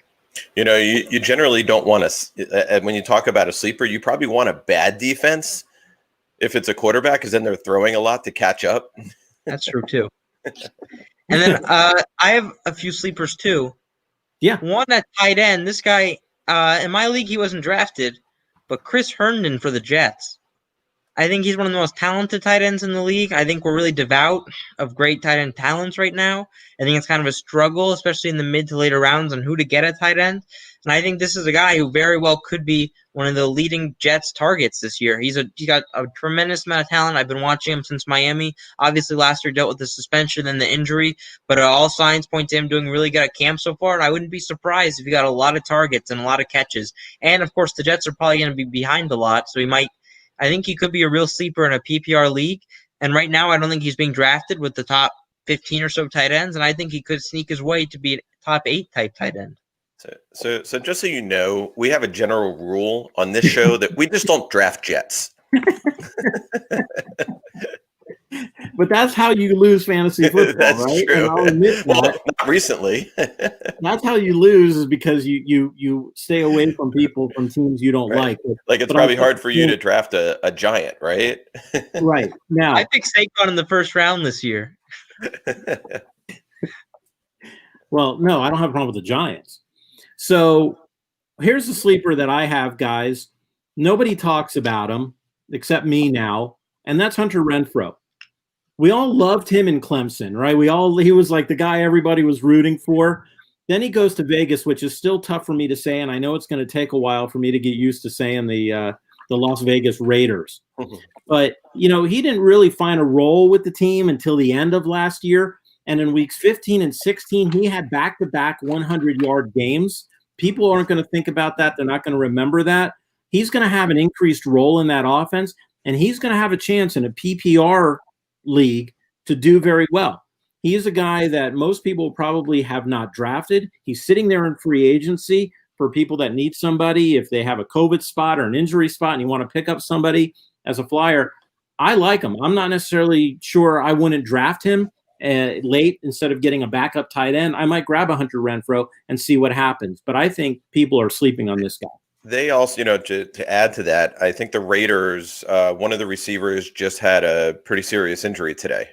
Speaker 2: You generally don't want to, when you talk about a sleeper, you probably want a bad defense if it's a quarterback, because then they're throwing a lot to catch up.
Speaker 3: That's true too. And then I have a few sleepers too.
Speaker 1: Yeah.
Speaker 3: One at tight end. This guy, in my league, he wasn't drafted, but Chris Herndon for the Jets. I think he's one of the most talented tight ends in the league. I think we're really devout of great tight end talents right now. I think it's kind of a struggle, especially in the mid to later rounds, on who to get at tight end. And I think this is a guy who very well could be one of the leading Jets targets this year. He's got a tremendous amount of talent. I've been watching him since Miami. Obviously, last year dealt with the suspension and the injury, but all signs point to him doing really good at camp so far. And I wouldn't be surprised if he got a lot of targets and a lot of catches. And of course, the Jets are probably going to be behind a lot, so I think he could be a real sleeper in a PPR league. And right now, I don't think he's being drafted with the top 15 or so tight ends. And I think he could sneak his way to be a top 8 type tight end.
Speaker 2: So just so you know, we have a general rule on this show that we just don't draft Jets.
Speaker 1: But that's how you lose fantasy football,
Speaker 2: that's
Speaker 1: right?
Speaker 2: True.
Speaker 1: And I'll admit
Speaker 2: well,
Speaker 1: that.
Speaker 2: Not recently.
Speaker 1: That's how you lose, is because you stay away from people from teams you don't like.
Speaker 2: Like it's probably hard for you to draft a giant, right?
Speaker 1: Right. Now,
Speaker 3: I picked Saquon in the first round this year.
Speaker 1: Well, no, I don't have a problem with the Giants. So here's the sleeper that I have, guys. Nobody talks about him except me now, and that's Hunter Renfrow. We all loved him in Clemson, right? He was like the guy everybody was rooting for. Then he goes to Vegas, which is still tough for me to say, and I know it's going to take a while for me to get used to saying the Las Vegas Raiders. Mm-hmm. But, he didn't really find a role with the team until the end of last year. And in weeks 15 and 16, he had back-to-back 100-yard games. People aren't going to think about that. They're not going to remember that. He's going to have an increased role in that offense, and he's going to have a chance in a PPR league to do very well. He is a guy that most people probably have not drafted. He's sitting there in free agency for people that need somebody. If they have a COVID spot or an injury spot and you want to pick up somebody as a flyer, I like him. I'm not necessarily sure I wouldn't draft him late instead of getting a backup tight end. I might grab a Hunter Renfrow and see what happens. But I think people are sleeping on this guy.
Speaker 2: They also, to add to that, I think the Raiders, one of the receivers just had a pretty serious injury today.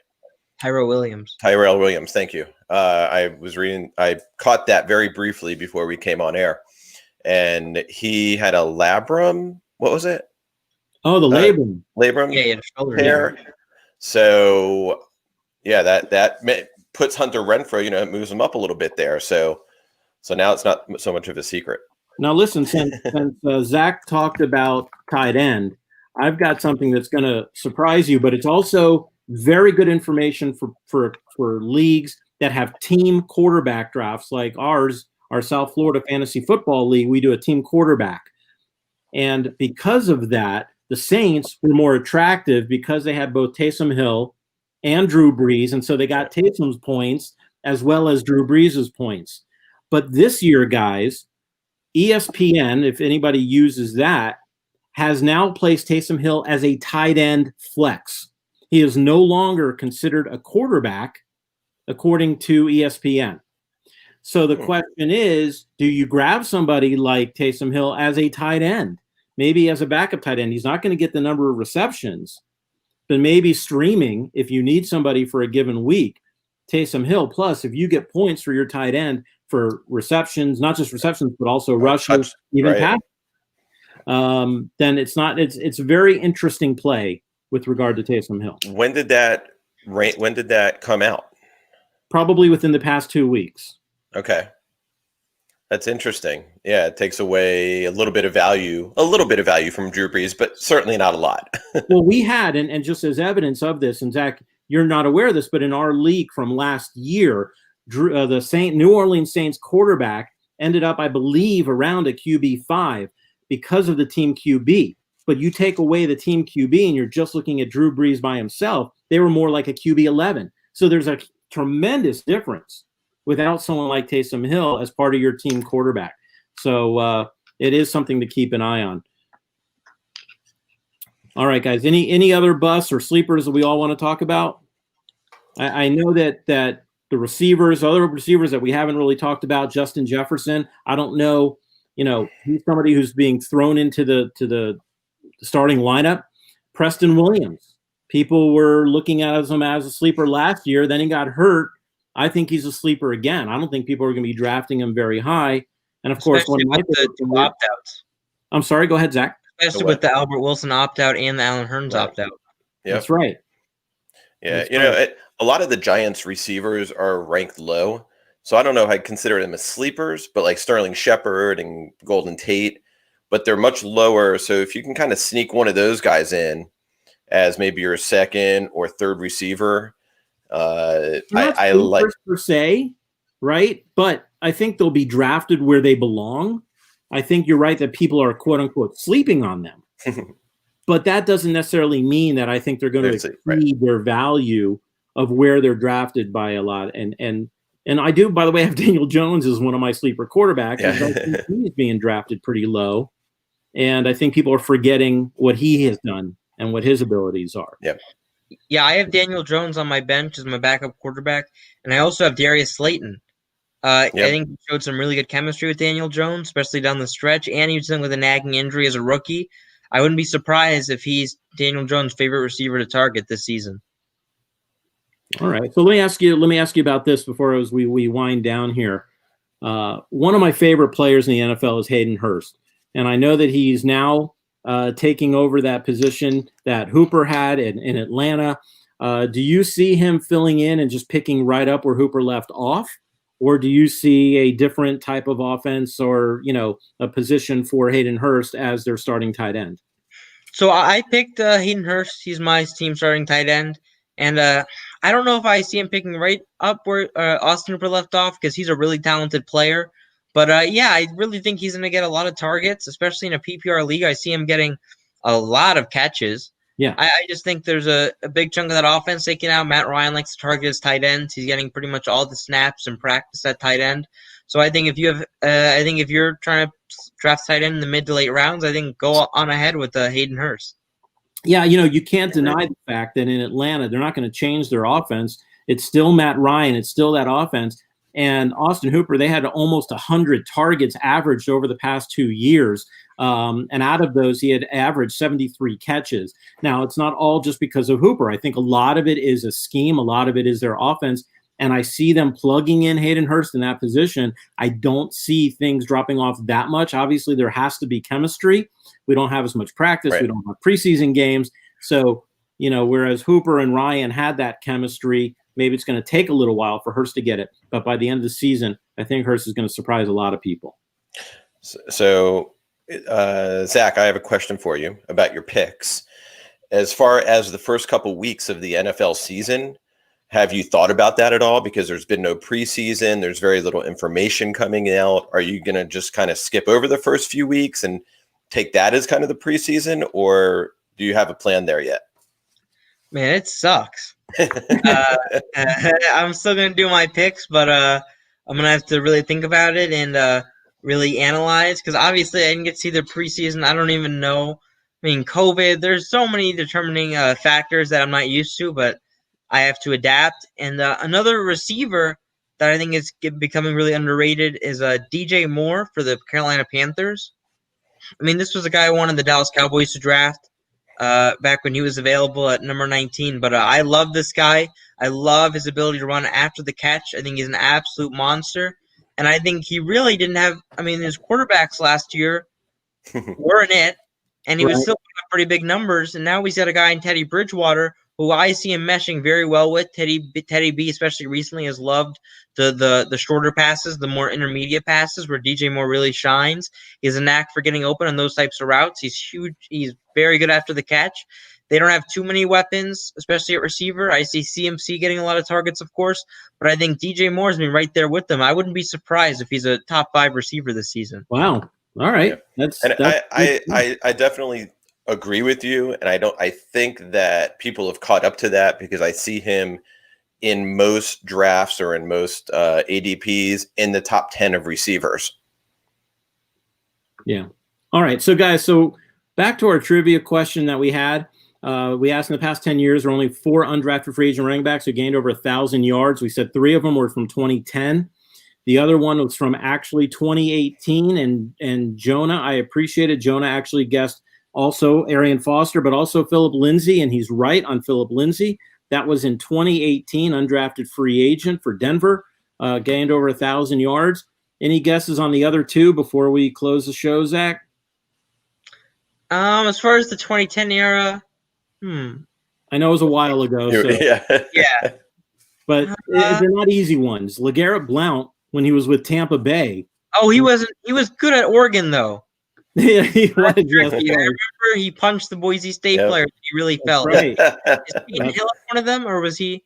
Speaker 3: Tyrell Williams.
Speaker 2: Thank you. I caught that very briefly before we came on air. And he had a labrum. What was it?
Speaker 1: Oh, the labrum.
Speaker 2: Labrum
Speaker 3: yeah, shoulder
Speaker 2: hair. So, yeah, that puts Hunter Renfrow, it moves him up a little bit there. So now it's not so much of a secret.
Speaker 1: Now, listen, since Zach talked about tight end, I've got something that's going to surprise you, but it's also very good information for leagues that have team quarterback drafts like ours, our South Florida Fantasy Football League. We do a team quarterback. And because of that, the Saints were more attractive because they had both Taysom Hill and Drew Brees, and so they got Taysom's points as well as Drew Brees' points. But this year, guys, ESPN, if anybody uses that, has now placed Taysom Hill as a tight end flex. He is no longer considered a quarterback, according to ESPN. So the question is, do you grab somebody like Taysom Hill as a tight end? Maybe as a backup tight end. He's not going to get the number of receptions, but maybe streaming, if you need somebody for a given week, Taysom Hill. Plus, if you get points for your tight end for receptions, not just receptions, but also rushes, even passes, then it's a very interesting play with regard to Taysom Hill.
Speaker 2: When did that come out?
Speaker 1: Probably within the past 2 weeks.
Speaker 2: Okay. That's interesting. Yeah, it takes away a little bit of value from Drew Brees, but certainly not a lot.
Speaker 1: Well, we had, and just as evidence of this, and Zach, you're not aware of this, but in our league from last year, the New Orleans Saints quarterback ended up, I believe, around a QB5 because of the team QB. But you take away the team QB and you're just looking at Drew Brees by himself, they were more like a QB11. So there's a tremendous difference without someone like Taysom Hill as part of your team quarterback. So it is something to keep an eye on. All right, guys, any other busts or sleepers that we all want to talk about? I know that the other receivers that we haven't really talked about, Justin Jefferson, I don't know, he's somebody who's being thrown into the starting lineup. Preston Williams, people were looking at him as a sleeper last year, then he got hurt. I think he's a sleeper again. I don't think people are going to be drafting him very high. And of course,
Speaker 3: especially with the two opt-outs.
Speaker 1: I'm sorry, go ahead, Zach.
Speaker 3: Especially with the Albert Wilson opt-out and the Allen Hurns opt-out.
Speaker 2: Yep.
Speaker 1: That's right.
Speaker 2: Yeah, a lot of the Giants receivers are ranked low. So I don't know if I'd consider them as sleepers, but like Sterling Shepard and Golden Tate, but they're much lower. So if you can kind of sneak one of those guys in as maybe your second or third receiver, I like
Speaker 1: per se, right? But I think they'll be drafted where they belong. I think you're right that people are quote unquote sleeping on them, but that doesn't necessarily mean that I think they're going to exceed their value of where they're drafted by a lot. And I do, by the way, have Daniel Jones as one of my sleeper quarterbacks. Yeah. I think he's being drafted pretty low, and I think people are forgetting what he has done and what his abilities are.
Speaker 2: Yep.
Speaker 3: Yeah, I have Daniel Jones on my bench as my backup quarterback, and I also have Darius Slayton. I think he showed some really good chemistry with Daniel Jones, especially down the stretch, and he was dealing with a nagging injury as a rookie. I wouldn't be surprised if he's Daniel Jones' favorite receiver to target this season.
Speaker 1: All right, so let me ask you about this before we wind down here. One of my favorite players in the NFL is Hayden Hurst, and I know that he's now taking over that position that Hooper had in Atlanta. Do you see him filling in and just picking right up where Hooper left off? Or do you see a different type of offense or, a position for Hayden Hurst as their starting tight end?
Speaker 3: So I picked Hayden Hurst. He's my team starting tight end. And I don't know if I see him picking right up where Austin Hooper left off because he's a really talented player. But, I really think he's going to get a lot of targets, especially in a PPR league. I see him getting a lot of catches.
Speaker 1: Yeah,
Speaker 3: I just think there's a big chunk of that offense taken out. Matt Ryan likes to target his tight ends. He's getting pretty much all the snaps and practice at tight end. So I think if you're trying to draft tight end in the mid to late rounds, I think go on ahead with Hayden Hurst.
Speaker 1: Yeah, you can't deny the fact that in Atlanta they're not going to change their offense. It's still Matt Ryan. It's still that offense. And Austin Hooper, they had almost 100 targets averaged over the past 2 years. And out of those, he had averaged 73 catches. Now, it's not all just because of Hooper. I think a lot of it is a scheme. A lot of it is their offense. And I see them plugging in Hayden Hurst in that position. I don't see things dropping off that much. Obviously, there has to be chemistry. We don't have as much practice. Right. We don't have preseason games. So, whereas Hooper and Ryan had that chemistry, maybe it's going to take a little while for Hurst to get it. But by the end of the season, I think Hurst is going to surprise a lot of people.
Speaker 2: So Zach, I have a question for you about your picks. As far as the first couple weeks of the NFL season, have you thought about that at all? Because there's been no preseason. There's very little information coming out. Are you going to just kind of skip over the first few weeks and take that as kind of the preseason, or do you have a plan there yet?
Speaker 3: Man, it sucks. I'm still gonna do my picks, but I'm gonna have to really think about it and really analyze because obviously I didn't get to see the preseason. I don't even know. I mean, COVID. There's so many determining factors that I'm not used to, but I have to adapt. And another receiver that I think is becoming really underrated is DJ Moore for the Carolina Panthers. I mean, this was a guy I wanted the Dallas Cowboys to draft back when he was available at number 19. But I love this guy. I love his ability to run after the catch. I think he's an absolute monster. And I think he really didn't have – I mean, his quarterbacks last year weren't it, and he was still putting up pretty big numbers. And now he's got a guy in Teddy Bridgewater who I see him meshing very well with. Teddy B, especially recently, has loved the shorter passes, the more intermediate passes where DJ Moore really shines. He has a knack for getting open on those types of routes. He's huge. He's very good after the catch. They don't have too many weapons, especially at receiver. I see CMC getting a lot of targets, of course, but I think DJ Moore's been right there with them. I wouldn't be surprised if he's a top 5 receiver this season.
Speaker 1: Wow. All right.
Speaker 2: Yeah. I definitely agree with you. And I think that people have caught up to that because I see him in most drafts or in most ADPs in the top 10 of receivers.
Speaker 1: Yeah. All right. So guys, back to our trivia question that we had. We asked in the past 10 years, there are only 4 undrafted free agent running backs who gained over 1,000 yards. We said 3 of them were from 2010. The other one was from actually 2018. And Jonah, I appreciated Jonah actually guessed also Arian Foster, but also Philip Lindsay. And he's right on Philip Lindsay. That was in 2018, undrafted free agent for Denver, gained over 1,000 yards. Any guesses on the other 2 before we close the show, Zach?
Speaker 3: As far as the 2010 era,
Speaker 1: I know it was a while ago. So.
Speaker 3: Yeah.
Speaker 1: But they're not easy ones. LeGarrette Blount, when he was with Tampa Bay.
Speaker 3: Oh, he was good at Oregon, though.
Speaker 1: Yeah, he was. Yes,
Speaker 3: I remember he punched the Boise State player. He really felt.
Speaker 1: Right.
Speaker 3: Is Peyton Hillis one of them, or was he?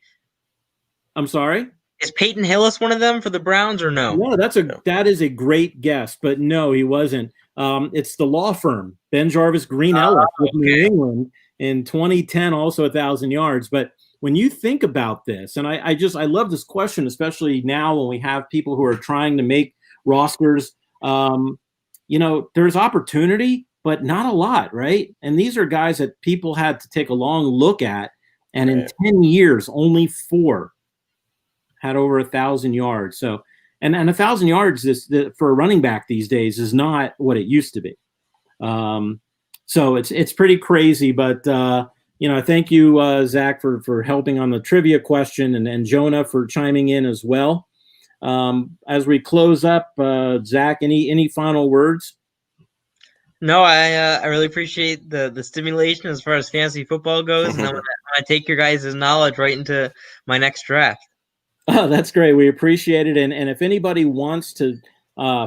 Speaker 1: I'm sorry?
Speaker 3: Is Peyton Hillis one of them for the Browns, or no?
Speaker 1: No, that is a great guess, but no, he wasn't. It's the law firm, Ben Jarvis Green Ellis with New England in 2010, also 1,000 yards. But when you think about this, and I love this question, especially now when we have people who are trying to make rosters, there's opportunity, but not a lot, right? And these are guys that people had to take a long look at. And in 10 years, only 4 had over 1,000 yards. So, and 1,000 yards for a running back these days is not what it used to be. So it's pretty crazy, but thank you, Zach, for helping on the trivia question, and Jonah for chiming in as well. As we close up, Zach, any final words?
Speaker 3: No, I really appreciate the stimulation as far as fantasy football goes, and I'm gonna take your guys' knowledge right into my next draft.
Speaker 1: Oh, that's great. We appreciate it. And if anybody wants to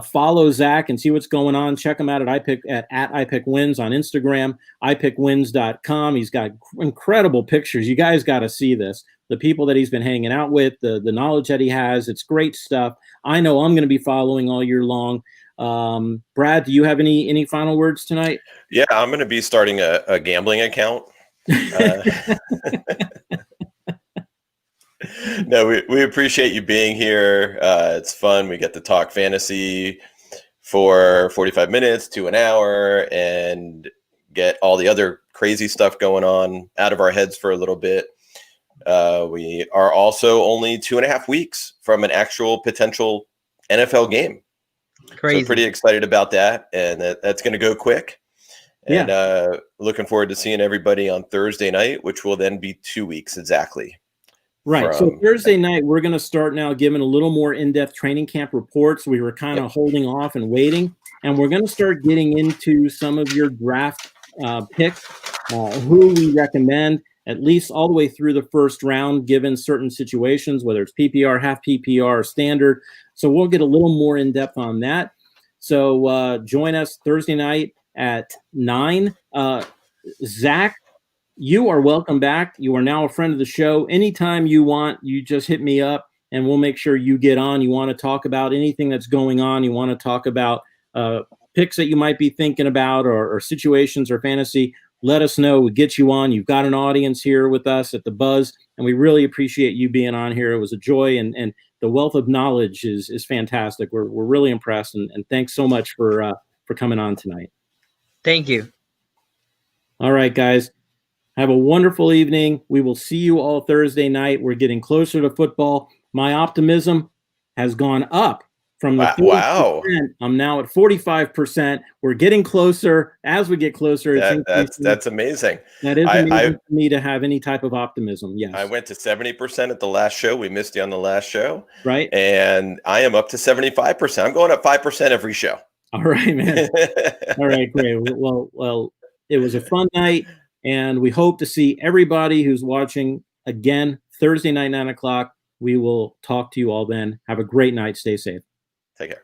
Speaker 1: follow Zach and see what's going on, check him out at iPickWins on Instagram, ipickwins.com. He's got incredible pictures. You guys got to see this. The people that he's been hanging out with, the knowledge that he has, it's great stuff. I know I'm going to be following all year long. Brad, do you have any final words tonight?
Speaker 2: Yeah, I'm going to be starting a gambling account. No, we appreciate you being here. It's fun. We get to talk fantasy for 45 minutes to an hour and get all the other crazy stuff going on out of our heads for a little bit. We are also only 2.5 weeks from an actual potential NFL game.
Speaker 3: Crazy.
Speaker 2: So pretty excited about that, and that's going to go quick. And looking forward to seeing everybody on Thursday night, which will then be 2 weeks exactly.
Speaker 1: Right. So Thursday night, we're going to start now giving a little more in-depth training camp reports. We were kind of holding off and waiting, and we're going to start getting into some of your draft picks, who we recommend, at least all the way through the first round, given certain situations, whether it's PPR, half PPR, or standard. So we'll get a little more in-depth on that. So join us Thursday night at 9. Zach, you are welcome back. You are now a friend of the show. Anytime you want, you just hit me up and we'll make sure you get on. You want to talk about anything that's going on. You want to talk about picks that you might be thinking about or situations or fantasy. let us know. We get you on. You've got an audience here with us at the Buzz, and we really appreciate you being on here. It was a joy, and the wealth of knowledge is fantastic. We're really impressed, and thanks so much for coming on tonight.
Speaker 3: Thank you.
Speaker 1: All right, guys. Have a wonderful evening. We will see you all Thursday night. We're getting closer to football. My optimism has gone up from the 40%.
Speaker 2: Wow.
Speaker 1: I'm now at 45%. We're getting closer. As we get closer,
Speaker 2: that's amazing.
Speaker 1: That is amazing for me to have any type of optimism. Yes.
Speaker 2: I went to 70% at the last show. We missed you on the last show.
Speaker 1: Right.
Speaker 2: And I am up to 75%. I'm going up 5% every show.
Speaker 1: All right, man. All right, great. Well, it was a fun night, and we hope to see everybody who's watching again Thursday night, 9 o'clock. We will talk to you all then. Have a great night. Stay safe.
Speaker 2: Take care.